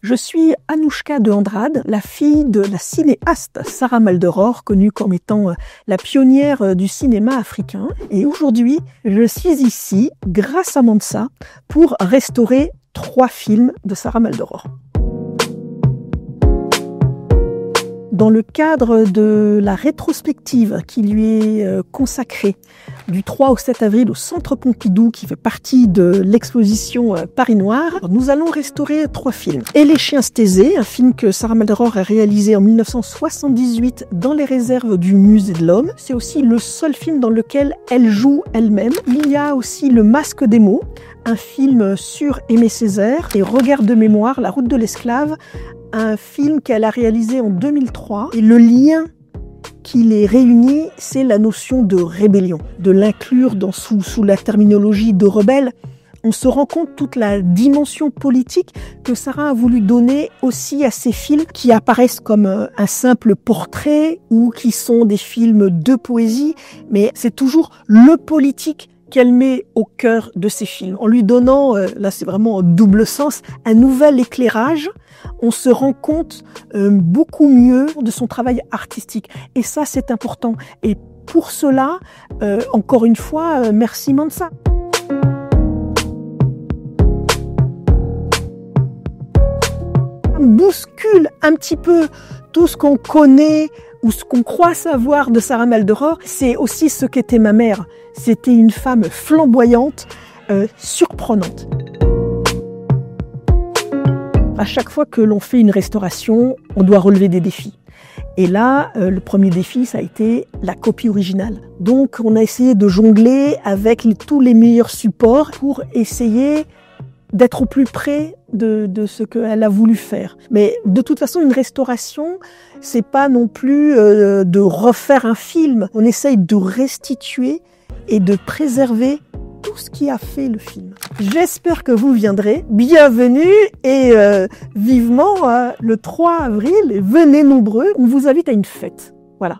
Je suis Anouchka de Andrade, la fille de la cinéaste Sarah Maldoror, connue comme étant la pionnière du cinéma africain. Et aujourd'hui, je suis ici, grâce à Mansa, pour restaurer 3 films de Sarah Maldoror. Dans le cadre de la rétrospective qui lui est consacrée du 3 au 7 avril au Centre Pompidou, qui fait partie de l'exposition Paris Noir, nous allons restaurer 3 films. Et Les Chiens Taisés, un film que Sarah Maldoror a réalisé en 1978 dans les réserves du Musée de l'Homme. C'est aussi le seul film dans lequel elle joue elle-même. Il y a aussi Le Masque des mots, un film sur Aimé Césaire, et Regard de mémoire, La route de l'esclave, un film qu'elle a réalisé en 2003. Et le lien qui les réunit, c'est la notion de rébellion, de l'inclure sous la terminologie de rebelle. On se rend compte toute la dimension politique que Sarah a voulu donner aussi à ces films qui apparaissent comme un simple portrait ou qui sont des films de poésie, mais c'est toujours le politique qu'elle met au cœur de ses films, en lui donnant, là c'est vraiment en double sens, un nouvel éclairage. On se rend compte beaucoup mieux de son travail artistique. Et ça, c'est important. Et pour cela, encore une fois, merci Mansa. On bouscule un petit peu tout ce qu'on connaît ou ce qu'on croit savoir de Sarah Maldoror. C'est aussi ce qu'était ma mère. C'était une femme flamboyante, surprenante. À chaque fois que l'on fait une restauration, on doit relever des défis. Et là, le premier défi, ça a été la copie originale. Donc, on a essayé de jongler avec tous les meilleurs supports pour essayer d'être au plus près de ce qu'elle a voulu faire. Mais de toute façon, une restauration, c'est pas non plus de refaire un film. On essaye de restituer et de préserver tout ce qui a fait le film. J'espère que vous viendrez. Bienvenue et vivement le 3 avril. Venez nombreux. On vous invite à une fête. Voilà.